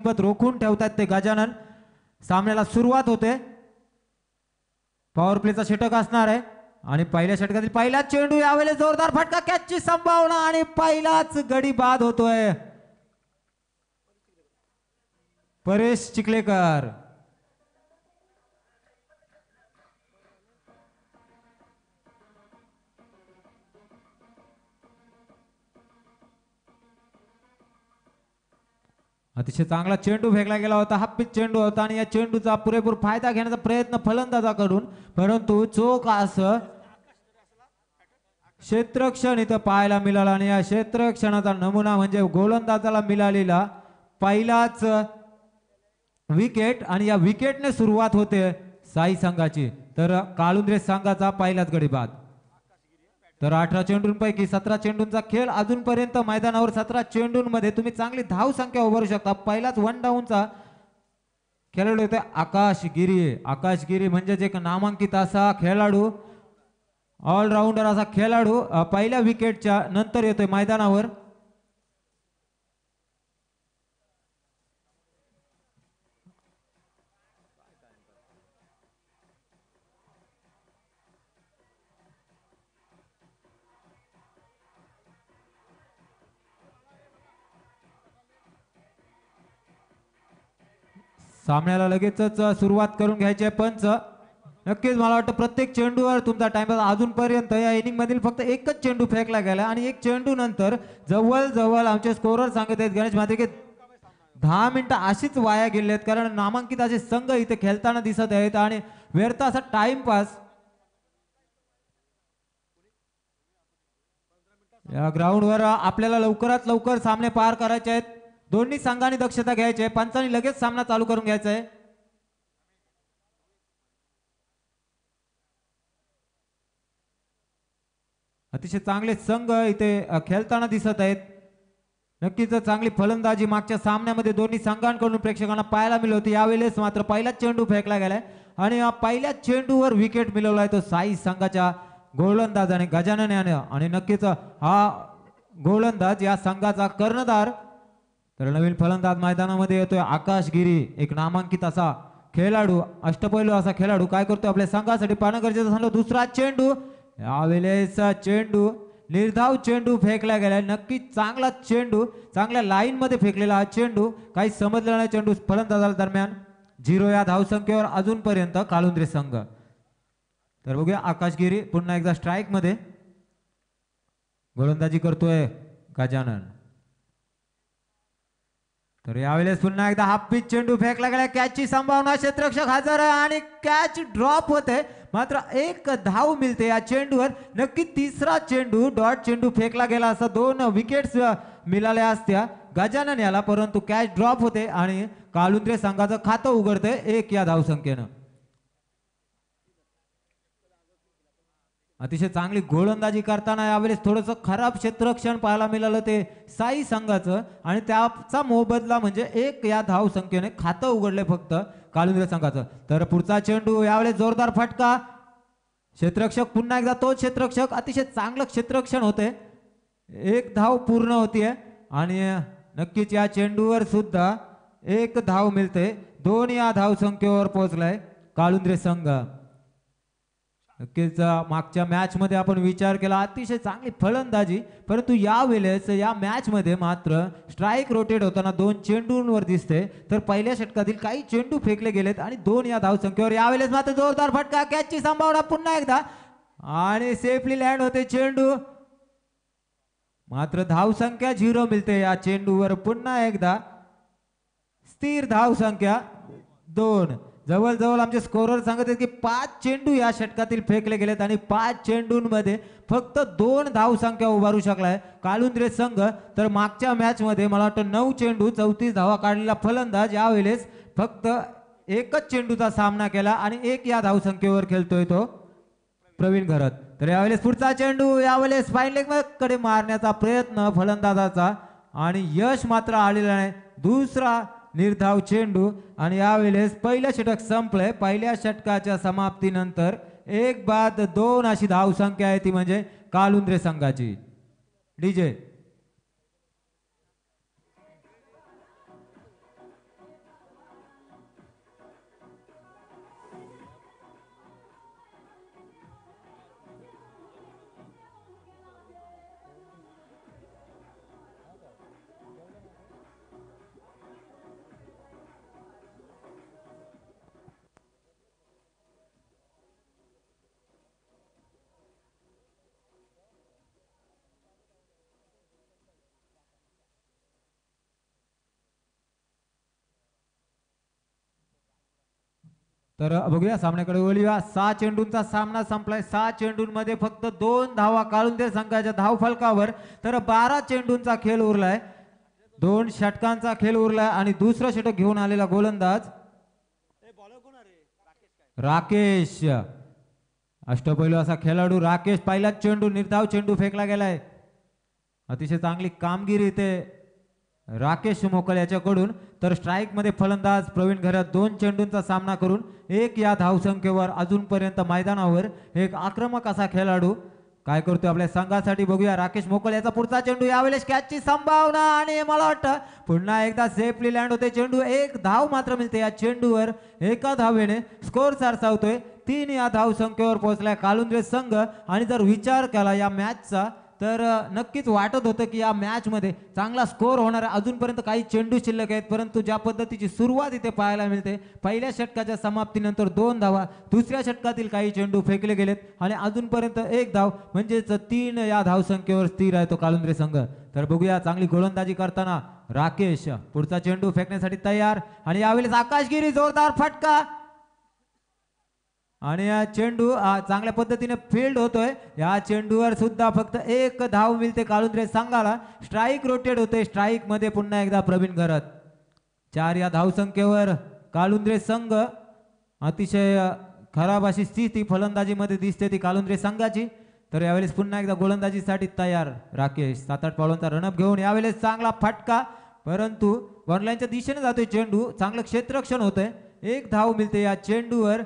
कितपत रोखून ठेवतात ते गजानन. सामन्याला सुरुवात होते. पॉवर प्लेचा षटक असणार आहे आणि पहिल्या षटकातील पहिलाच चेंडू, यावेळेस जोरदार फटका, कॅचची संभावना आणि पहिलाच गडी बाद होतोय. परेश चिखलेकर. अतिशय चांगला चेंडू फेकला गेला होता. हा पिच चेंडू होता आणि या चेंडूचा पुरेपूर फायदा घेण्याचा प्रयत्न फलंदाजाकडून, परंतु चोख असं क्षेत्रक्षण इथं पाहायला मिळाला आणि या क्षेत्रक्षणाचा नमुना म्हणजे गोलंदाजाला मिळालेला पहिलाच विकेट. आणि या विकेटने सुरुवात होते साई संघाची. तर काळुंद्रे संघाचा पहिलाच गडी बाद. तर 18 चेंडूंपैकी 17 चेंडूंचा खेळ अजूनपर्यंत मैदानावर. 17 चेंडूंमध्ये तुम्ही चांगली धाव संख्या उभारू शकता. पहिलाच 1 डाऊनचा खेळाडू होते आकाश गिरी. आकाश गिरी म्हणजेच एक नामांकित असा खेळाडू, ऑलराऊंडर असा खेळाडू पहिल्या विकेटच्या नंतर येतोय मैदानावर. सामन्याला लगेचच सुरुवात करून घ्यायची आहे पंच. नक्कीच मला वाटतं प्रत्येक चेंडूवर तुमचा टाइम. अजूनपर्यंत या इनिंग मधील फक्त एकच चेंडू फेकला गेला आणि एक चेंडू नंतर जवळ आमचे स्कोरर सांगत आहेत गणेश म्हात्रे की 10 मिनिटं अशीच वाया गेली आहेत, कारण नामांकित असे संघ इथे खेळताना दिसत आहेत आणि व्यर्थ असा टाइमपास. या ग्राउंडवर आपल्याला लवकरात लवकर सामने पार करायचे आहेत. दोन्ही संघांनी दक्षता घ्यायची आहे. पंचांनी लगेच सामना चालू करून घ्यायचा आहे. अतिशय चांगले संघ इथे खेळताना दिसत आहेत. नक्कीच चांगली फलंदाजी मागच्या सामन्यामध्ये दोन्ही संघांकडून प्रेक्षकांना पाहायला मिळत होती. यावेळेस मात्र पहिलाच चेंडू फेकला गेलाय आणि पहिल्या चेंडूवर विकेट मिळवलाय तो साई संघाच्या गोलंदाजाने गजानन याने. आणि नक्कीच हा गोलंदाज या संघाचा कर्णधार. तर नवीन फलंदाज मैदानामध्ये येतोय आकाश गिरी, एक नामांकित असा खेळाडू, अष्टपैलू असा खेळाडू. काय करतोय आपल्या संघासाठी पाहणं गरजेचं झालं. दुसरा चेंडू, यावेळेस चेंडू निर्धाव चेंडू फेकला गेला. नक्की चांगला चेंडू, चांगल्या लाईन मध्ये फेकलेला हा चेंडू. काही समजलं नाही चेंडू फलंदाजाला दरम्यान. 0 या धावसंख्येवर अजूनपर्यंत काळुंद्रे संघ. तर बघूया आकाश गिरी पुन्हा एकदा स्ट्राईक मध्ये गोलंदाजी करतोय गजानन. तर यावेळेस पुन्हा एकदा हाफ पिच चेंडू फेकला गेला. कॅचची संभावना, क्षेत्ररक्षक हजर आणि कॅच ड्रॉप होते. मात्र एक धाव मिळते या चेंडूवर. नक्की तिसरा चेंडू डॉट चेंडू फेकला गेला असता 2 विकेट्स मिळाल्या असत्या गजानन याला, परंतु कॅच ड्रॉप होते आणि काळुंद्रे संघाचं खातं उघडते 1 या धावसंख्येनं. अतिशय चांगली गोलंदाजी करताना यावेळेस थोडंसं खराब क्षेत्ररक्षण पाहायला मिळालं ते साई संघाचं आणि त्याचा मोबदला म्हणजे 1 या धावसंख्येने खातं उघडले फक्त काळुंद्रे संघाचं. तर पुढचा चेंडू, यावेळेस जोरदार फटका, क्षेत्ररक्षक पुन्हा एकदा तो क्षेत्ररक्षक. अतिशय चांगलं क्षेत्ररक्षण होते. 1 धाव पूर्ण होतीये आणि नक्कीच या चेंडूवर सुद्धा 1 धाव मिळते. 2 या धावसंख्येवर पोहोचलाय काळुंद्रे संघ. नक्कीच मागच्या मॅच मध्ये आपण विचार केला अतिशय चांगली फलंदाजी, परंतु यावेळेस या मॅच मध्ये मात्र स्ट्राईक रोटेट होताना 2 चेंडूंवर दिसते. तर पहिल्या षटकातील काही चेंडू फेकले गेलेत आणि 2 या धावसंख्येवर. यावेळेस मात्र जोरदार फटका, कॅचची संभावना पुन्हा एकदा आणि सेफली लँड होते चेंडू. मात्र धावसंख्या 0 मिळते या चेंडूवर. पुन्हा एकदा स्थिर धावसंख्या 2. जवळ आमचे स्कोरर सांगत आहेत की 5 चेंडू या षटकातील फेकले गेलेत आणि 5 चेंडूंमध्ये फक्त 2 धावसंख्या उभारू शकलाय काळुंद्रे संघ. तर मागच्या मॅच मध्ये मला वाटतं 9 चेंडू 34 धावा काढलेला फलंदाज यावेळेस फक्त 1च चेंडूचा सामना केला आणि 1 या धावसंख्येवर खेळतोय तो प्रवीण घरत. तर यावेळेस पुढचा चेंडू, यावेळेस फाईन लेग कडे मारण्याचा प्रयत्न फलंदाजाचा आणि यश मात्र आलेला नाही. दुसरा निर्धाव चेंडू आणि यावेळेस पहिलं षटक संपलंय. पहिल्या षटकाच्या समाप्तीनंतर 1 बाद 2 अशी धावसंख्या आहे ती म्हणजे काळुंद्रे संघाची. डीजे तर बघूया सामन्याकडे वळूया. 6 चेंडूंचा सामना संपलाय. 6 चेंडूंमध्ये फक्त 2 धावा काळुंदे संघाच्या धावफलकावर. तर 12 चेंडूंचा खेळ उरलाय. 2 षटकांचा खेळ उरलाय आणि दुसरं षटक घेऊन आलेला गोलंदाज राकेश. अष्टपैलू असा खेळाडू राकेश. पहिला चेंडू निर्धाव चेंडू फेकला गेलाय. अतिशय चांगली कामगिरी इथे राकेश मोकळ याच्याकडून. तर स्ट्राईक मध्ये फलंदाज प्रवीण घरात 2 चेंडूंचा सामना करून 1 या धावसंख्येवर अजूनपर्यंत मैदानावर एक आक्रमक असा खेळाडू काय करतोय आपल्या संघासाठी बघूया. राकेश मोकळ याचा पुढचा चेंडू, यावेळेस कॅचची संभावना आणि मला वाटतं पुन्हा एकदा सेफली लँड होते चेंडू. 1 धाव मात्र मिळते या चेंडूवर. एका धावेने स्कोर सरसावतोय. 3 या धावसंख्येवर पोहोचलाय काळुंदे संघ. आणि जर विचार केला या मॅचचा तर नक्कीच वाटत होतं की या मॅच मध्ये चांगला स्कोर होणार आहे. अजूनपर्यंत काही चेंडू शिल्लक आहेत, परंतु ज्या पद्धतीची सुरुवात इथे पाहायला मिळते, पहिल्या षटकाच्या समाप्तीनंतर 2 धावा, दुसऱ्या षटकातील काही चेंडू फेकले गेलेत आणि अजूनपर्यंत 1 धाव, म्हणजेच 3 या धावसंख्येवर स्थिर आहे तो काळुंदे संघ. तर बघूया चांगली गोलंदाजी करताना राकेश. पुढचा चेंडू फेकण्यासाठी तयार आणि यावेळेस आकाशगिरी जोरदार फटका आणि या चेंडू चांगल्या पद्धतीने फील्ड होतोय. या चेंडूवर सुद्धा फक्त 1 धाव मिळते काळुंदे संघाला. स्ट्राईक रोटेट होते. स्ट्राईक मध्ये पुन्हा एकदा प्रवीण घरत. 4 या धावसंख्येवर काळुंदे संघ. अतिशय खराब अशी स्थिती फलंदाजीमध्ये दिसते ती काळुंदे संघाची. तर यावेळेस पुन्हा एकदा गोलंदाजीसाठी तयार राकेश. 7-8 पावलांचा रनअप घेऊन यावेळेस चांगला फटका, परंतु वनलाईनच्या दिशेने जातोय चेंडू. चांगलं क्षेत्ररक्षण होतंय. 1 धाव मिळते या चेंडूवर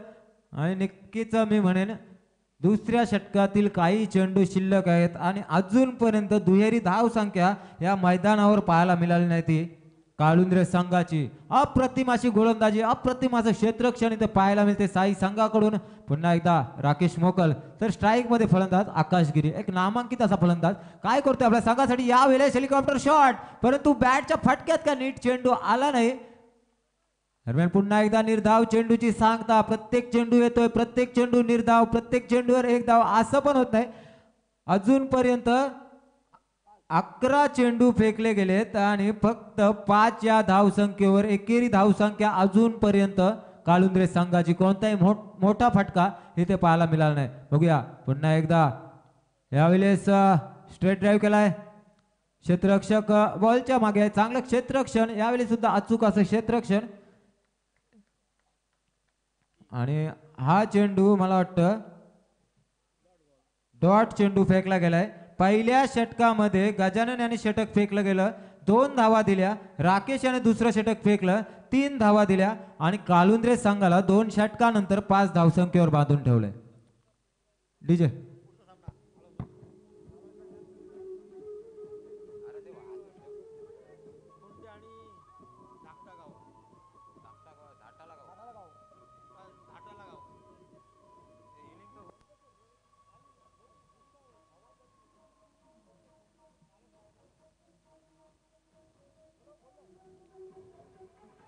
आणि नक्कीच मी म्हणेन दुसऱ्या षटकातील काही चेंडू शिल्लक आहेत आणि अजूनपर्यंत दुहेरी धाव संख्या या मैदानावर पाहायला मिळाली नाही ती काळुंदे संघाची. अप्रतिम अशी गोलंदाजी, अप्रतिम असं क्षेत्ररक्षण इथे पाहायला मिळते साई संघाकडून. पुन्हा एकदा राकेश मोकल. तर स्ट्राईक मध्ये फलंदाज आकाशगिरी, एक नामांकित असा फलंदाज. काय करतोय आपल्या संघासाठी यावेळेस हेलिकॉप्टर शॉट, परंतु बॅटच्या फटक्यात का नीट चेंडू आला नाही. दरम्यान पुन्हा एकदा निर्धाव चेंडूची सांगता. प्रत्येक चेंडू येतोय, प्रत्येक चेंडू निर्धाव, प्रत्येक चेंडूवर 1 धाव, असं पण होत नाही. अजूनपर्यंत 11 चेंडू फेकले गेलेत आणि फक्त 5 या धावसंख्येवर एकेरी धावसंख्या अजूनपर्यंत काळुंदे संघाची. कोणताही मोठा फटका इथे पाहायला मिळाला नाही. बघूया पुन्हा एकदा यावेळेस स्ट्रेट ड्राईव्ह केलाय. क्षेत्ररक्षक बॉलच्या मागे, चांगलं क्षेत्ररक्षण यावेळी सुद्धा अचूक असं क्षेत्ररक्षण. आणि हा चेंडू मला वाटतं डॉट चेंडू फेकला गेलाय. पहिल्या षटकामध्ये गजानन यांनी षटक फेकलं गेलं, 2 धावा दिल्या. राकेश याने दुसरं षटक फेकलं, 3 धावा दिल्या आणि काळुंदे संघाला 2 षटकानंतर 5 धावसंख्येवर बांधून ठेवलंय. DJ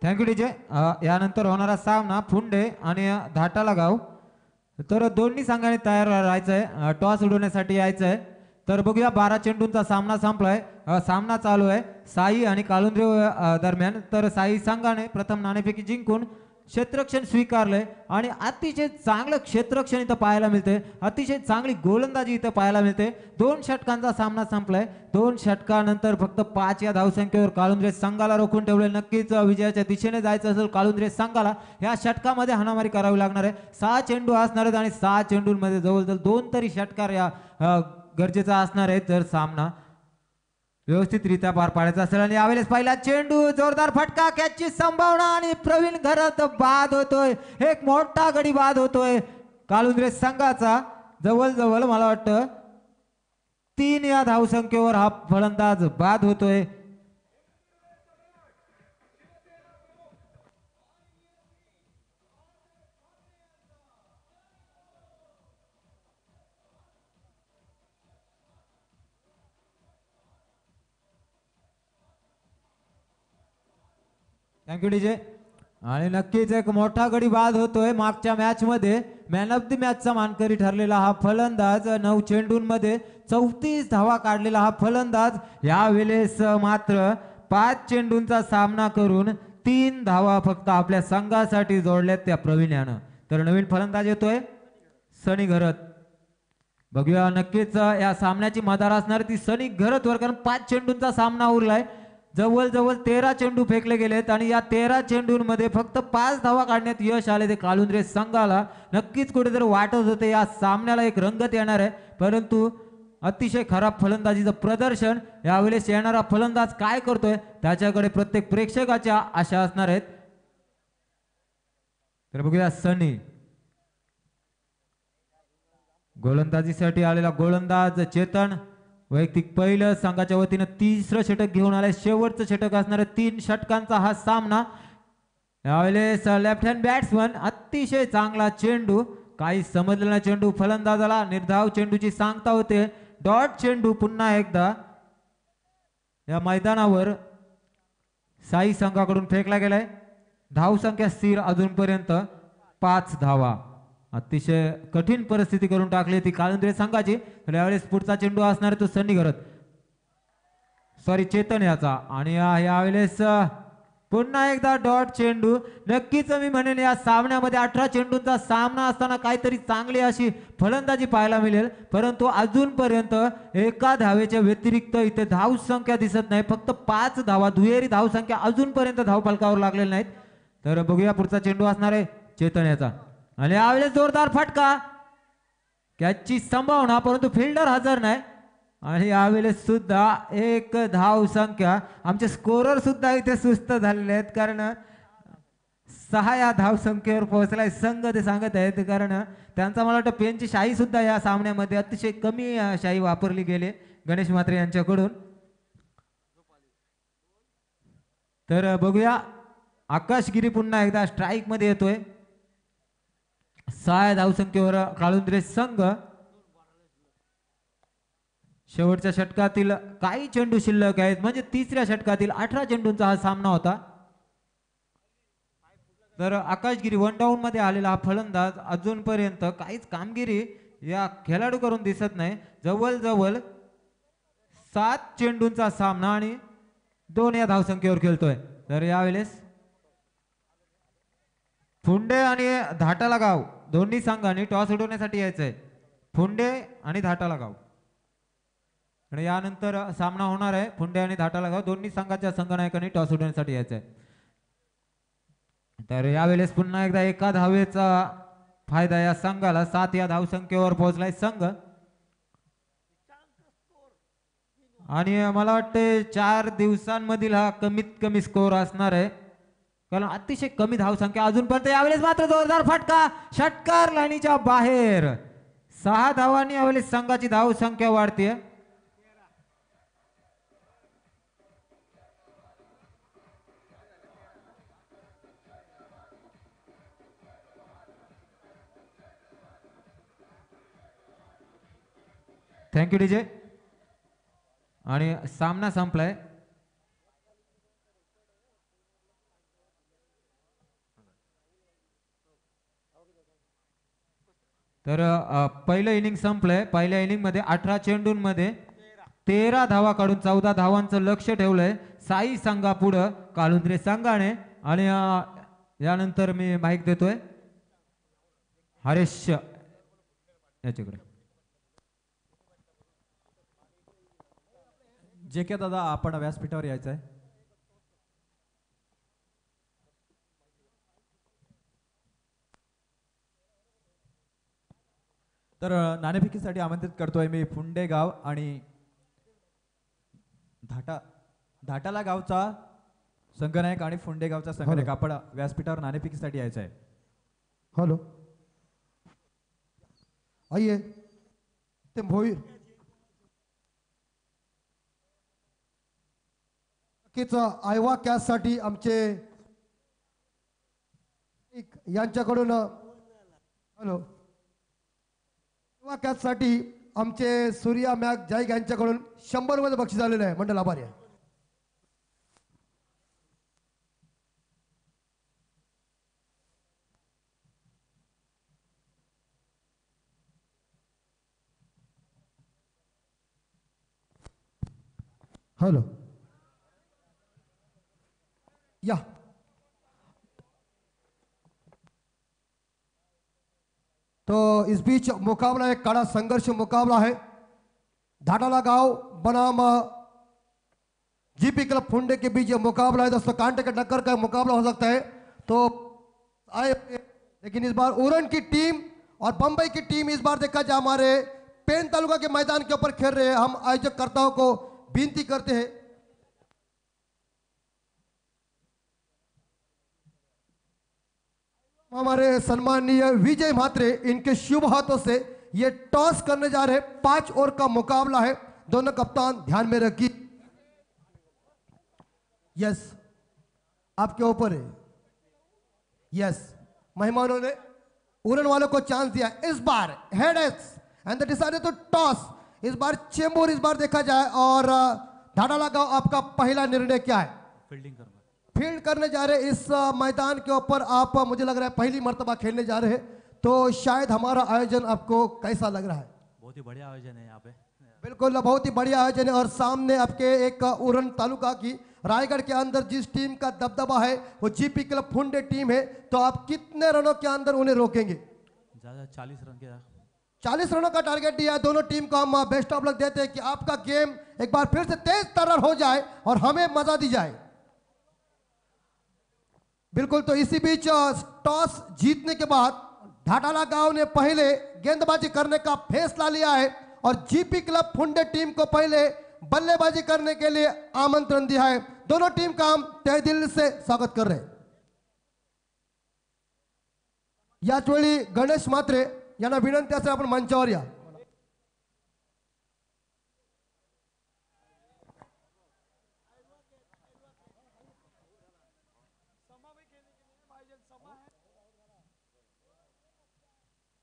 thank you DJ. यानंतर होणारा सामना फुंडे आणि धाटाला गाव. तर दोन्ही संघांनी तयार राहायचंय, टॉस उडवण्यासाठी यायचंय. तर बघूया 12 चेंडूंचा सामना संपलाय. सामना चालू आहे साई आणि काळुंदे दरम्यान. तर साई संघाने प्रथम नाणेफेकी जिंकून क्षेत्ररक्षण स्वीकारलंय आणि अतिशय चांगलं क्षेत्ररक्षण इथं पाहायला मिळते. अतिशय चांगली गोलंदाजी इथं पाहायला मिळते. 2 षटकांचा सामना संपलाय. 2 षटकानंतर फक्त 5 या धावसंख्येवर काळुंदे संघाला रोखून ठेवले. नक्कीच विजयाच्या दिशेने जायचं असेल काळुंदे संघाला या षटकामध्ये हाणामारी करावी लागणार आहे. 6 चेंडू असणार आहेत आणि 6 चेंडूंमध्ये जवळजवळ 2 तरी षटकार या गरजेचा असणार आहे जर सामना व्यवस्थितरित्या पार पाडायचा असेल. आणि यावेळेस पहिला चेंडू, जोरदार फटका, कॅचची संभावना आणि प्रवीण घरात बाद होतोय. एक मोठा गडी बाद होतोय काळुंदे संघाचा. जवळजवळ मला वाटतं 3 या धावसंख्येवर हा फलंदाज बाद होतोय. Thank you DJ. आणि नक्कीच एक मोठा गडी बाद होतोय. मागच्या मॅच मध्ये मॅन ऑफ द मॅचचा मानकरी ठरलेला हा फलंदाज, 9 चेंडूंमध्ये 34 धावा काढलेला हा फलंदाज यावेळेस मात्र 5 चेंडूंचा सामना करून 3 धावा फक्त आपल्या संघासाठी जोडल्यात त्या प्रवीण यानं. तर नवीन फलंदाज येतोय सनी घरत. बघूया नक्कीच या सामन्याची मदार असणार ती सनी घरत वर, कारण 5 चेंडूंचा सामना उरलाय. जवळ 13 चेंडू फेकले गेलेत आणि या 13 चेंडूंमध्ये फक्त 5 धावा काढण्यात यश आले ते काळुंद्रे संघाला. नक्कीच कुठेतरी वाटत होते या सामन्याला एक रंगत येणार आहे, परंतु अतिशय खराब फलंदाजीचं प्रदर्शन. यावेळेस येणारा फलंदाज काय करतोय त्याच्याकडे प्रत्येक प्रेक्षकाच्या आशा असणार आहेत. तर बघूया सनी गोलंदाजीसाठी आलेला गोलंदाज चेतन वैयक्तिक पहिलं संघाच्या वतीनं तिसरं षटक घेऊन आलाय. शेवटचं षटक असणार आहे. 3 षटकांचा हा सामना. यावेळेस लेफ्ट हँड बॅट्समन अतिशय चांगला चेंडू, काही समजलेला चेंडू फलंदाजाला निर्धाव चेंडूची सांगता होते. डॉट चेंडू पुन्हा एकदा या मैदानावर साई संघाकडून फेकला गेलाय. धाव संख्या स्थिर अजूनपर्यंत 5 धावा. अतिशय कठीण परिस्थिती करून टाकली ती काळुंद्रे संघाची. तर यावेळेस पुढचा चेंडू असणार तो सनी घरत, सॉरी चेतन याचा, आणि यावेळेस पुन्हा एकदा डॉट चेंडू. नक्कीच मी म्हणेन या सामन्यामध्ये 18 चेंडूंचा सामना असताना काहीतरी चांगली अशी फलंदाजी पाहायला मिळेल, परंतु अजूनपर्यंत एका धावेच्या व्यतिरिक्त इथे धाव संख्या दिसत नाही. फक्त 5 धावा, दुहेरी धाव संख्या अजूनपर्यंत धावफलकावर लागलेल्या नाहीत. तर बघूया पुढचा चेंडू असणार आहे चेतन याचा, आणि यावेळेस जोरदार फटका, कॅचची संभावना, परंतु फिल्डर हजर नाही. आणि यावेळेस सुद्धा एक धाव संख्या. आमचे स्कोरर सुद्धा इथे सुस्त झालेले आहेत, कारण 6 या धाव संख्येवर पोहोचलाय संघ ते सांगत आहेत. कारण त्यांचा मला वाटतं पेनची शाही सुद्धा या सामन्यामध्ये अतिशय कमी शाही वापरली गेली गणेश म्हात्रे यांच्याकडून. तर बघूया आकाशगिरी पुन्हा एकदा स्ट्राईक मध्ये येतोय. 6 धावसंख्येवर काळुंद्रे संघ. शेवटच्या षटकातील काही चेंडू शिल्लक आहेत, म्हणजे तिसऱ्या षटकातील 18 चेंडूंचा हा सामना होता. तर आकाशगिरी वन डाऊन मध्ये आलेला हा फलंदाज अजूनपर्यंत काहीच कामगिरी या खेळाडूकडून दिसत नाही. जवळ 7 चेंडूंचा सामना आणि 2 या धावसंख्येवर खेळतोय. तर यावेळेस फुंडे आणि धाटाला गाव दोन्ही संघांनी टॉस उडवण्यासाठी यायचंय. फुंडे आणि धाटाला गाव, आणि यानंतर सामना होणार आहे. फुंडे आणि धाटाला गाव दोन्ही संघाच्या संघनायकांनी टॉस उडवण्यासाठी यायचंय. तर यावेळेस पुन्हा एकदा एका धावेचा फायदा या संघाला. 7 या धावसंख्येवर पोहोचलाय संघ, आणि मला वाटते 4 दिवसांमधील हा कमीत कमी स्कोर असणार आहे, कारण अतिशय कमी धावसंख्या अजूनपर्यंत. यावेळेस मात्र जोरदार फटका, षटकार लाईनीच्या बाहेर. 6 धावांनी यावेळेस संघाची धावसंख्या वाढते. Thank you DJ. आणि सामना संपलाय. तर पहिलं इनिंग संपलंय. पहिल्या इनिंग मध्ये 18 चेंडूंमध्ये 13 धावा काढून 14 धावांचं लक्ष ठेवलंय साई संघापुढं काळुंद्रे संघाने. आणि यानंतर मी माईक देतोय हरेश याच्याकडे. जे के दादा, आपण व्यासपीठावर यायचं आहे. तर नाणेफेकीसाठी आमंत्रित करतोय मी फुंडे गाव आणि धाटाला गावचा संघनायक आणि फुंडे गावचा संघनायक. आपण व्यासपीठावर नाणेफेकीसाठी यायचं आहे. हेलो, आइए. ते भोईर आयवा कॅससाठी आमचे यांच्याकडून हॅलो आयवा कॅससाठी आमचे सूर्या मॅग जाईक यांच्याकडून 100 रुपये बक्षीस आलेलं आहे. मंडळ आभारी आहे. हॅलो या तो इस बीच मुकाबला एक कड़ा संघर्ष मुकाबला है। धाटाला गांव बनाम जीपी क्लब फुंडे के बीच ये मुकाबला है दोस्तों। कांटे के टक्कर का मुकाबला हो सकता है। तो आए, लेकिन इस बार उरण की टीम और बंबई की टीम इस बार देखा जाए हमारे पेन तालुका के मैदान के ऊपर खेल रहे हैं। हम आयोजकर्ताओं को विनती करते हैं हमारे सम्माननीय विजय म्हात्रे इनके शुभ हाथों से ये टॉस करने जा रहे हैं। 5 ओवर का मुकाबला है। दोनों कप्तान ध्यान में रखिए। यस, आपके ऊपर है। यस, मेहमानों ने उड़न वालों को चांस दिया। इस बार head and the decided to toss. इस बार चेंबूर इस बार देखा जाए और धाटाला गांव आपका पहला निर्णय क्या है? फील्ड करने जा रहे इस मैदान के ऊपर आप, मुझे लग रहा है पहली मर्तबा खेलने जा रहे हैं, तो शायद हमारा आयोजन आपको कैसा लग रहा है? बहुत ही बढ़िया आयोजन है यहाँ पे। बिल्कुल बहुत ही बढ़िया आयोजन है। और सामने आपके एक उरण तालुका की रायगढ़ के अंदर जिस टीम का दबदबा है वो जीपी क्लब फुंडे टीम है। तो आप कितने रनों के अंदर उन्हें रोकेंगे? ज्यादा 40 रन के 40 रनों का टारगेट दिया है। दोनों टीम को हम बेस्ट ऑफ लक देते हैं कि आपका गेम एक बार फिर से तेज तर्रार हो जाए और हमें मजा दी जाए। बिल्कुल, तो इसी बीच टॉस जीतने के बाद धाटाला गांव ने पहले गेंदबाजी करने का फैसला लिया है और जीपी क्लब फुंडे टीम को पहले बल्लेबाजी करने के लिए आमंत्रण दिया है। दोनों टीम का हम तहे दिल से स्वागत कर रहे हैं। याच वेळी गणेश म्हात्रे यांना विनंती असेल आपण मंचावर या।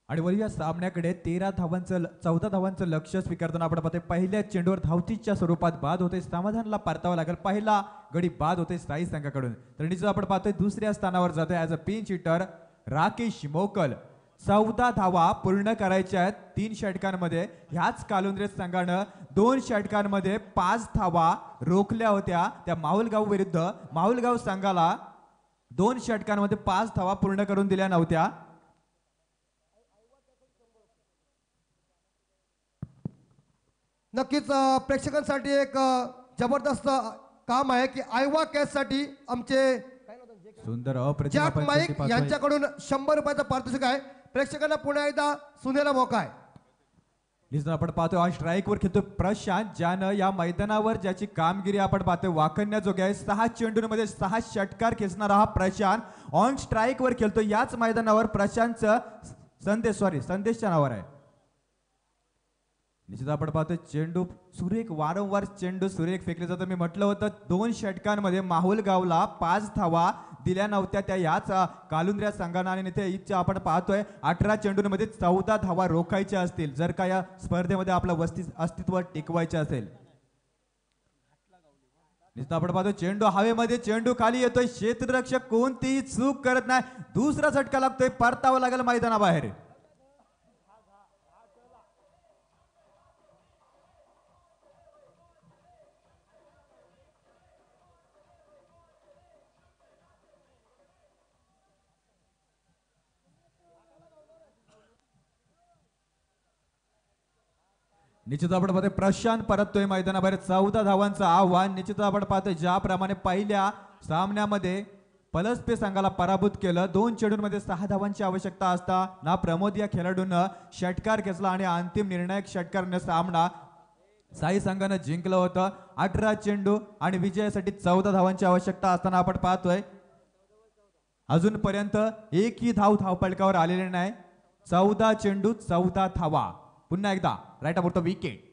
आणि वरील या सामन्याकडे 14 धावांचं लक्ष स्वीकारताना आपण पाहतोय पहिल्या चेंडूवर धावतीच्या स्वरूपात बाद होते, समाधानला परतावा लागेल। पहिला गडी बाद होते स्थायी संघाकडून। तर निश्चित आपण पाहतोय दुसऱ्या स्थानावर जातोय as a pinch hitter Rakesh मोकल। 14 धावा पूर्ण करायच्या आहेत 3 षटकांमध्ये। ह्याच कालुंद्रे संघानं 2 षटकांमध्ये 5 धावा रोखल्या होत्या त्या माहुलगाव विरुद्ध। माहुलगाव संघाला 2 षटकांमध्ये 5 धावा पूर्ण करून दिल्या नव्हत्या। नक्कीच प्रेक्षकांसाठी एक जबरदस्त काम आहे की आयवा कॅच साठी आमचे सुंदर अप्रतिम जॅक आपण माईक कृती पाहतोय। यांच्याकडून 100 रुपयाचा पारितोषिक आहे। प्रेक्षकांना पुन्हा एकदा सुनेला मौका आहे। निश्चित आपण पाहतोय ऑन स्ट्राइक वर खेळतो प्रशांत, ज्यानं या मैदानावर ज्याची कामगिरी आपण पाहतोय वाखण्याजोगी आहे। 6 चेंडूंमध्ये 6 षटकार खेचणारा हा प्रशांत ऑन स्ट्राइक वर खेळतो। याच मैदानावर प्रशांतचं संदेशच्या नावावर आहे। निश्चित आपण पाहतोय चेंडू सुरेख, वारंवार चेंडू सुरेख फेकले जातो। मी म्हटलं होतं 2 षटकांमध्ये माहुल गावला 5 धावा दिल्या नव्हत्या त्या याच कालुंद्र्या संघानं। आणि इथे इच्छा आपण पाहतोय 18 चेंडूंमध्ये 14 धावा रोखायच्या असतील जर का या स्पर्धेमध्ये आपलं अस्तित्व टिकवायचे असेल। निश्चित आपण पाहतोय चेंडू हवेमध्ये, चेंडू खाली येतोय, क्षेत्ररक्षक कोणतीही चूक करत नाही। दुसरा झटका लागतोय, परतावा लागेल मैदानाबाहेर। निश्चित आपण पाहतोय प्रशांत परततोय मैदानाबाहेर। 14 धावांचं आव्हान। निश्चित आपण पाहतोय ज्याप्रमाणे पहिल्या सामन्यामध्ये पलसपे संघाला पराभूत केलं, 2 चेंडूंमध्ये 6 धावांची आवश्यकता असताना प्रमोद या खेळाडूनं षटकार घेतला आणि अंतिम निर्णायक षटकाराने सामना साई संघानं जिंकलं होतं। 18 चेंडू आणि विजयासाठी 14 धावांची आवश्यकता असताना आपण पाहतोय अजूनपर्यंत एकही धावपळकावर आलेले नाही। 14 चेंडू 14 धावा। पुन्हा एकदा राईट अबाउट द विकेट।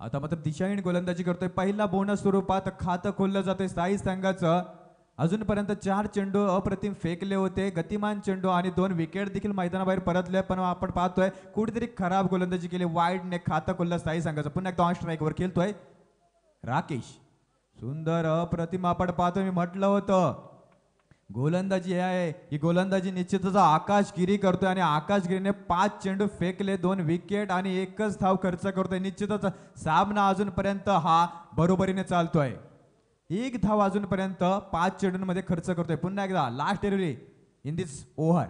आता मात्र दिशाहीन गोलंदाजी करतोय। पहिला बोनस स्वरूपात खातं खोललं जातंय साई संघाचं। अजूनपर्यंत 4 चेंडू अप्रतिम फेकले होते, गतिमान चेंडू आणि 2 विकेट देखील मैदानाबाहेर परतले। पण आपण पाहतोय कुठेतरी खराब गोलंदाजी केली, वाईडने खातं खोललं साई संघाचं। पुन्हा एकदा ऑन स्ट्राइक वर खेळतोय राकेश। सुंदर अप्रतिम आपण पाहतोय, मी म्हटलं होतं गोलंदाजी आहे ही गोलंदाजी निश्चितच आकाश गिरी करतोय आणि आकाश गिरीने 5 चेंडू फेकले, 2 विकेट आणि 1च धाव खर्च करतोय। निश्चितच सामना अजूनपर्यंत हा बरोबरीने चालतोय। 1 धाव अजूनपर्यंत 5 चेंडूंमध्ये खर्च करतोय। पुन्हा एकदा last delivery in this over.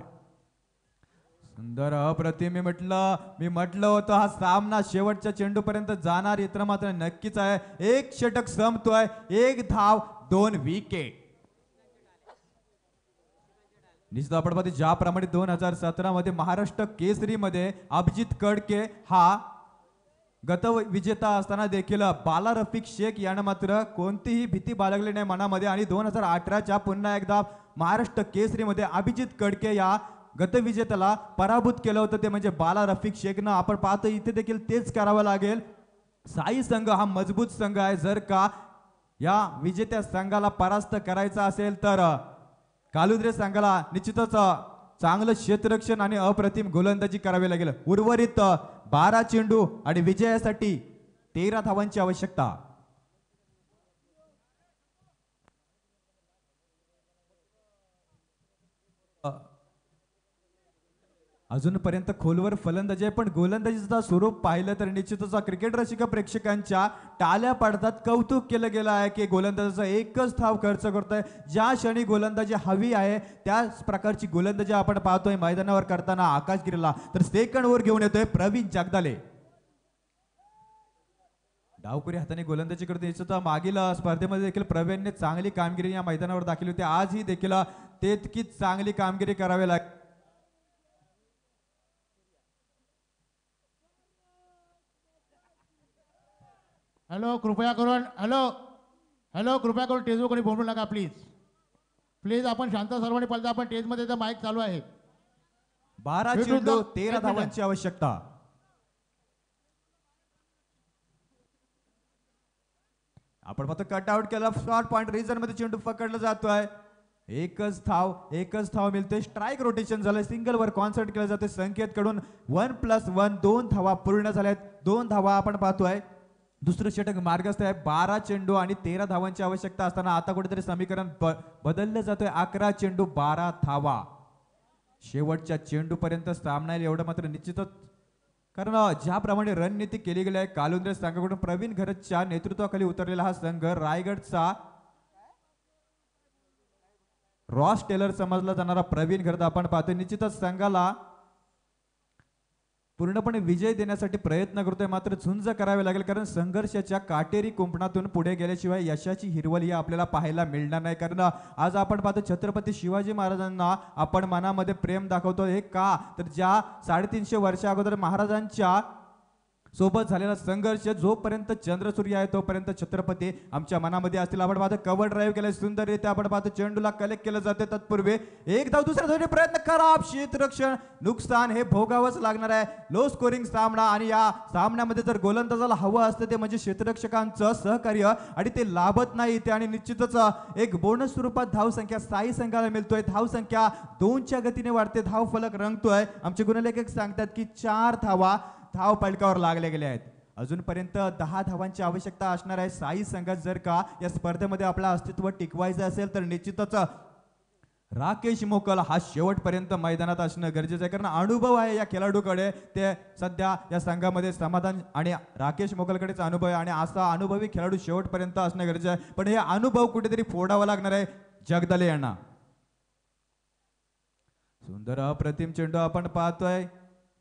सुंदर अप्रतिम मी म्हटलं होतं हा सामना शेवटच्या चेंडूपर्यंत जाणार इतर मात्र नक्कीच आहे. एक षटक संपतोय, एक धाव, 2 विकेट. निश्चित आपण पाहतो ज्याप्रमाणे 2017 मध्ये महाराष्ट्र केसरीमध्ये अभिजित कडके हा गत विजेता असताना देखील बाला रफिक शेख यानं मात्र कोणतीही भीती बाळगली नाही मनामध्ये आणि 2018च्या पुन्हा एकदा महाराष्ट्र केसरीमध्ये अभिजित कडके या गतविजेत्याला पराभूत केलं होतं ते म्हणजे बाला रफिक शेखनं. आपण पाहतो इथे देखील तेच करावं लागेल. साई संघ हा मजबूत संघ आहे. जर का या विजेत्या संघाला परास्त करायचा असेल तर कालुद्रे संघाला निश्चितच चांगलं क्षेत्ररक्षण आणि अप्रतिम गोलंदाजी करावी लागेल. उर्वरित 12 चेंडू आणि विजयासाठी 13 धावांची आवश्यकता. अजूनपर्यंत खोलवर फलंदाजी आहे पण गोलंदाजीचं स्वरूप पाहिलं तर निश्चितच क्रिकेट रसिक प्रेक्षकांच्या टाळ्या पडतात. कौतुक केलं गेलं आहे की गोलंदाजाचा एकच धाव खर्च करतोय. ज्या क्षणी गोलंदाजी हवी आहे त्याच प्रकारची गोलंदाजी आपण पाहतोय मैदानावर करताना आकाश गिरीला. तर सेकंड वर घेऊन येतोय प्रवीण जगदाले. डावकुरी हाताने गोलंदाजी करतो. निश्चित मागील स्पर्धेमध्ये देखील प्रवीणने चांगली कामगिरी या मैदानावर दाखवली होती. आजही देखील तितकीच चांगली कामगिरी करावी लागेल. हॅलो कृपया करून कृपया करून टेजवर कोणी बोलू नका प्लीज आपण शांत सर्वांनी पाहिजे. आपण टेजमध्ये तर माईक चालू आहे. 12 Shoot चेंडू the- 13 एक धावांची आवश्यकता. आपण पाहतो कटआउट केला. शॉर्ट पॉइंट रिजन मध्ये चेंडू पकडला जातोय. एकच धाव मिळते. स्ट्राईक रोटेशन झालं. सिंगल वर कॉन्सर्ट केलं जाते. संकेत कडून 1+1 2 धावा पूर्ण झाल्यात. 2 धावा आपण पाहतोय. दुसरं षटक मार्गस्थ आहे. 12 चेंडू आणि 13 धावांची आवश्यकता असताना आता कुठेतरी समीकरण बदललं जातोय. 11 चेंडू 12 धावा. शेवटच्या चेंडूपर्यंत सामना येईल एवढं मात्र निश्चितच. कारण ज्याप्रमाणे रणनीती केली गेली आहे कालुंद्रे संघाकडून प्रवीण घरतच्या नेतृत्वाखाली उतरलेला हा संघ रायगडचा रॉस टेलर समजला जाणारा प्रवीण घरत आपण पाहतोय निश्चितच संघाला पूर्णपणे विजय देण्यासाठी प्रयत्न करतोय. मात्र झुंज करावी लागेल कारण संघर्षाच्या काटेरी कुंपणातून पुढे गेल्याशिवाय यशाची हिरवळ ही आपल्याला पाहायला मिळणार नाही. कारण आज आपण पाहतो छत्रपती शिवाजी महाराजांना आपण मनामध्ये प्रेम दाखवतो. हे का तर ज्या 350 वर्षा अगोदर महाराजांच्या सोबत झालेला संघर्ष जोपर्यंत चंद्रसूर्य आहे तोपर्यंत छत्रपती आमच्या मनामध्ये असतील. आपण पाहतो कव्हर ड्राईव्ह केलाय सुंदररित्या. आपण पाहतो चेंडूला कलेक्ट केलं जाते. तत्पूर्वी एक धाव दुसऱ्या धावचे प्रयत्न खराब क्षेत्ररक्षण नुकसान हे भोगावंच लागणार आहे. लो स्कोरिंग सामना आणि या सामन्यामध्ये जर गोलंदाजाला हवं असतं ते म्हणजे क्षेत्ररक्षकांचं सहकार्य आणि ते लाभत नाही इथे. आणि निश्चितच एक बोनस स्वरूपात धावसंख्या साई संघाला मिळतोय. धावसंख्या 2च्या गतीने वाढते. धाव फलक रंगतोय. आमचे गुणलेखक सांगतात की 4 धावा धाव फलकावर लागले गेले आहेत. अजूनपर्यंत 10 धावांची आवश्यकता असणार आहे साई संघात जर का या स्पर्धेमध्ये आपलं अस्तित्व टिकवायचं असेल तर निश्चितच राकेश मोकल हा शेवटपर्यंत मैदानात असणं गरजेचं आहे. कारण अनुभव आहे या खेळाडूकडे. ते सध्या या संघामध्ये समाधान आणि राकेश मोकलकडेच अनुभव आहे आणि असा अनुभवी खेळाडू शेवटपर्यंत असणं गरजेचं आहे. पण हे अनुभव कुठेतरी फोडावा लागणार आहे जगदाले यांना. सुंदर अप्रतिम चेंडू आपण पाहतोय.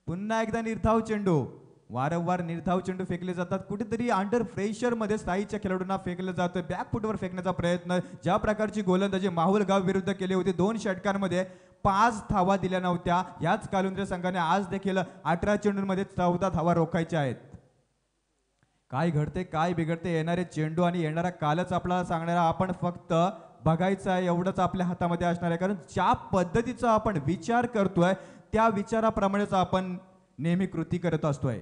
पुन्हा एकदा निर्धाव चेंडू. वारंवार निर्धाव चेंडू फेकले जातात. कुठेतरी अंडर प्रेशर मध्ये साईच्या खेळाडूंना फेकलं जातं. बॅकफुटवर फेकण्याचा प्रयत्न. ज्या प्रकारची गोलंदाजी माहुलगाव विरुद्ध केली होती 2 षटकांमध्ये 5 धावा दिल्या नव्हत्या. याच कालुंद्रे संघाने आज देखील 18 चेंडूंमध्ये 14 धावा रोखायच्या आहेत. काय घडते काय बिघडते येणारे चेंडू आणि येणारा कालच आपल्याला सांगणारा. आपण फक्त बघायचं आहे एवढंच आपल्या हातामध्ये असणार आहे. कारण ज्या पद्धतीचा आपण विचार करतोय त्या विचाराप्रमाणेच आपण नेहमी कृती करत असतोय.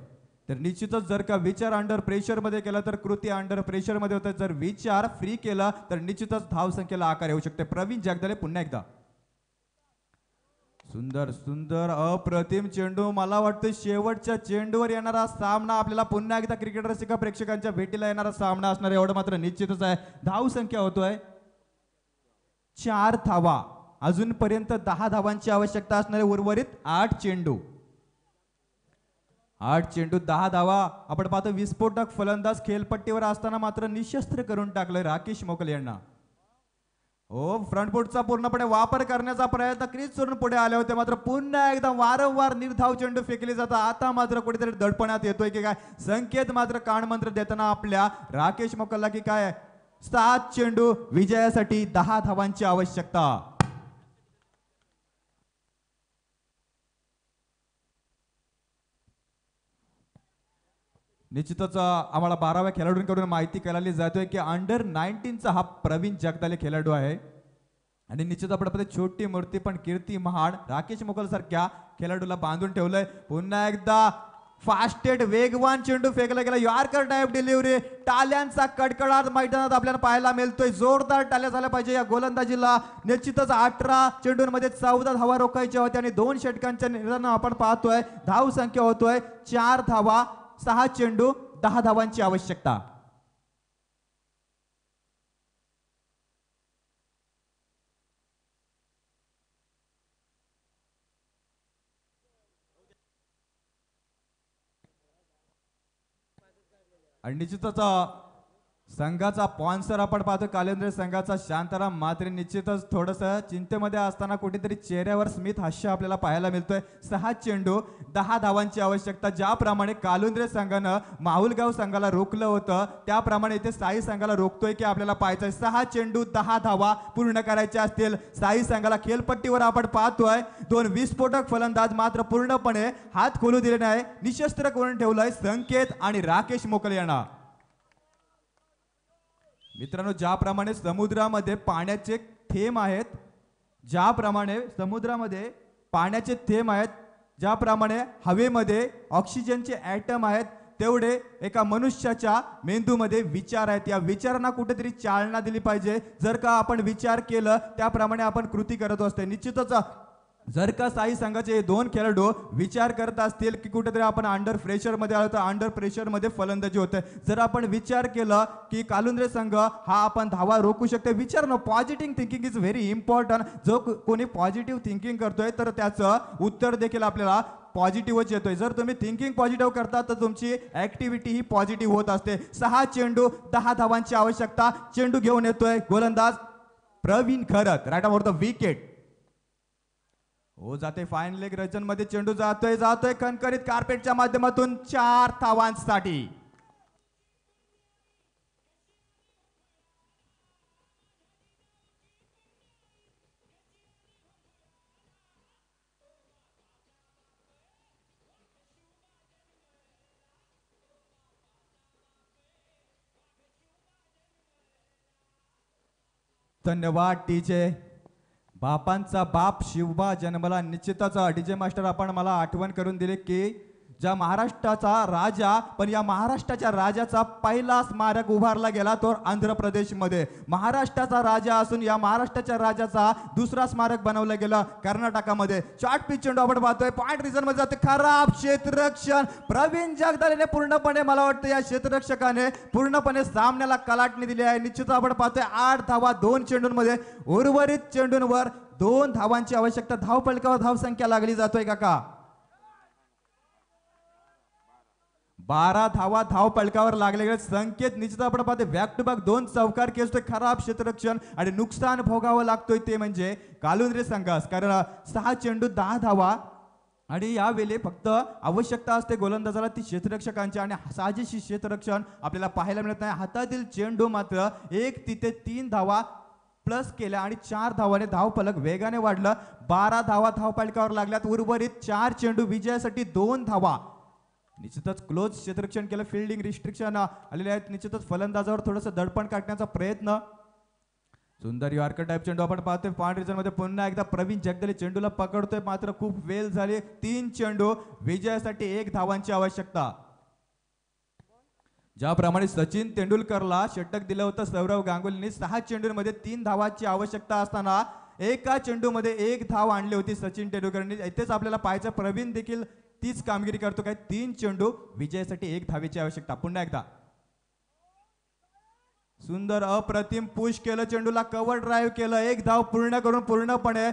तर निश्चितच जर का विचार अंडर प्रेशर मध्ये केला तर कृती अंडर प्रेशर मध्ये होते. जर विचार फ्री केला तर निश्चितच धावसंख्येला आकार येऊ शकते. प्रवीण जगदाले पुन्हा एकदा. सुंदर अप्रतिम चेंडू. मला वाटतं शेवटच्या चेंडूवर येणारा सामना आपल्याला पुन्हा एकदा क्रिकेट रसिक प्रेक्षकांच्या भेटीला येणारा सामना असणार एवढं मात्र निश्चितच आहे. धावसंख्या होतोय 4 धावा. अजूनपर्यंत 10 धावांची आवश्यकता असणारे उर्वरित 8 चेंडू 10 धावा. आपण पाहतो विस्फोटक फलंदाज खेळपट्टीवर असताना मात्र निशस्त्र करून टाकलंय राकेश मोकल यांना. हो, फ्रंट फूटचा पूर्णपणे वापर करण्याचा प्रयत्न क्रीज सोडून पुढे आले होते, मात्र पुन्हा एकदा वारंवार निर्धाव चेंडू फेकले जातात. आता मात्र कुठेतरी दडपण्यात येतोय की काय संकेत मात्र कानमंत्र देताना आपल्या राकेश मोकलला की काय 7 चेंडू विजयासाठी 10 धावांची आवश्यकता. निश्चितच आम्हाला 12व्या खेळाडूंकडून माहिती कळाली जातोय की अंडर 19चा हा प्रवीण जगदाले खेळाडू आहे आणि निश्चित आपण छोटी मूर्ती पण कीर्ती महाड राकेश मोकल सारख्या खेळाडूला बांधून ठेवलंय. पुन्हा एकदा फास्टेड वेगवान चेंडू फेकला गेला. यॉर्कर टाइप डिलिव्हरी, टाल्यांचा कडकडाट मैदानात आपल्याला पाहायला मिळतोय. जोरदार टाळ्या झाल्या पाहिजे या गोलंदाजीला. निश्चितच 18 चेंडूंमध्ये 14 धावा रोखायच्या होत्या आणि 2 षटकांच्या निर्धारण आपण पाहतोय. धाव संख्या होतोय 4 धावा, 6 चेंडू, 10 धावांची आवश्यकता. आणि निश्चितच संघाचा स्पॉन्सर आपण पाहतो कालेंद्र संघाचा शांताराम मात्रे. निश्चितच थोडस चिंतेमध्ये असताना कुठेतरी चेहऱ्यावर स्मित हास्य आपल्याला पाहायला मिळतोय. 6 चेंडू 10 धावांची आवश्यकता. ज्याप्रमाणे कालुंद्रे संघानं माहुलगाव संघाला रोखलं होतं त्याप्रमाणे इथे साई संघाला रोखतोय की आपल्याला पाहायचंय. 6 चेंडू 10 धावा पूर्ण करायच्या असतील साई संघाला. खेळपट्टीवर आपण पाहतोय 2 विस्फोटक फलंदाज मात्र पूर्णपणे हात खोलू दिले नाही, निशस्त्र करून ठेवलंय संकेत आणि राकेश मोकले यांना. मित्रांनो, ज्याप्रमाणे समुद्रामध्ये पाण्याचे थेंब आहेत, ज्याप्रमाणे समुद्रामध्ये पाण्याचे थेंब आहेत, ज्याप्रमाणे हवेमध्ये ऑक्सिजनचे ॲटम आहेत, तेवढे एका मनुष्याच्या मेंदूमध्ये विचार आहेत. या विचारांना कुठेतरी चालना दिली पाहिजे. जर का आपण विचार केलं त्याप्रमाणे आपण कृती करत असतो. निश्चितच जर का साई संघाचे 2 खेळाडू विचार करत असतील की कुठेतरी आपण अंडर प्रेशर मध्ये आलो तर अंडर प्रेशर मध्ये फलंदाजी होते, जर आपण विचार केलं की कालुंद्रे संघ हा आपण धावा रोखू शकतो, विचार न positive thinking is very important. जो कोणी पॉझिटिव्ह थिंकिंग करतोय तर त्याचं उत्तर देखील आपल्याला पॉझिटिव्हच येतोय. जर तुम्ही थिंकिंग पॉझिटिव्ह करता तर तुमची ऍक्टिव्हिटी ही पॉझिटिव्ह होत असते. 6 चेंडू 10 धावांची आवश्यकता. चेंडू घेऊन येतोय गोलंदाज Praveen Kharat, right off the wicket. हो, जाते फाईन लेग रचन मध्ये चेंडू जातोय कणकरीत कार्पेटच्या माध्यमातून 4 धावांसाठी. धन्यवाद टीजे. बापांचा बाप शिवबा जन्मला. निश्चितच डीजे मास्टर आपण मला आठवण करून दिले की ज्या महाराष्ट्राचा राजा, पण या महाराष्ट्राच्या राजाचा पहिला स्मारक उभारला गेला तो आंध्र प्रदेशमध्ये. महाराष्ट्राचा राजा असून या महाराष्ट्राच्या राजाचा दुसरा स्मारक बनवलं गेलं कर्नाटकामध्ये. शॉर्ट पिच चेंडू आपण पाहतोय पॉइंट रिझन मध्ये जाते. खराब क्षेत्ररक्षण प्रवीण जगदालेने पूर्णपणे, मला वाटतं या क्षेत्ररक्षकाने पूर्णपणे सामन्याला कलाटणी दिली आहे. निश्चित आपण पाहतोय 8 धावा 2 चेंडूंमध्ये. उर्वरित चेंडूंवर 2 धावांची आवश्यकता. धाव फलकावर धाव संख्या लागली जातोय काका. 12 धावा धाव पलकावर लागले गेले. संकेत निश्चित आपण पाहते बॅक टू बॅक 2 चौकार खेचतोय. खराब क्षेत्ररक्षण आणि नुकसान भोगावं लागतोय ते म्हणजे कालुंद्रे संघास, कारण 6 चेंडू 10 धावा आणि यावेळी फक्त आवश्यकता असते गोलंदाजाला ती क्षेत्ररक्षकांची आणि साजेशी क्षेत्ररक्षण आपल्याला पाहायला मिळत नाही. हातातील चेंडू मात्र 1 तिथे 3 धावा प्लस केल्या आणि 4 धावाने धाव फलक वेगाने वाढलं. 12 धावा धाव पलकावर लागल्यात. उर्वरित 4 चेंडू विजयासाठी 2 धावा. निश्चितच क्लोज क्षेत्ररक्षण केलं. फिल्डिंग रिस्ट्रिक्शन आलेले आहेत. निश्चितच फलंदाजावर थोडंसं दडपण काढण्याचा प्रयत्न. सुंदर यॉर्कर टाइप चेंडू आपण पाहतोय पॉइंट रिझन मध्ये. पुन्हा एकदा प्रवीण जगदाले चेंडूला पकडतोय मात्र खूप वेल झाली. 3 चेंडू विजयासाठी 1 धावांची आवश्यकता. ज्याप्रमाणे सचिन तेंडुलकरला षटक दिलं होतं सौरव गांगुलीने, 6 चेंडूंमध्ये 3 धावांची आवश्यकता असताना एका चेंडूमध्ये 1 धाव आणली होती सचिन तेंडुलकरने. इथेच आपल्याला पाहायचं प्रवीण देखील तीच कामगिरी करतो काय. 3 चेंडू विजयासाठी 1 धावेची आवश्यकता. पुन्हा एकदा सुंदर अप्रतिम पुश केलं, चेंडूला कव्हर ड्राईव्ह केलं, 1 धाव पूर्ण करून पूर्णपणे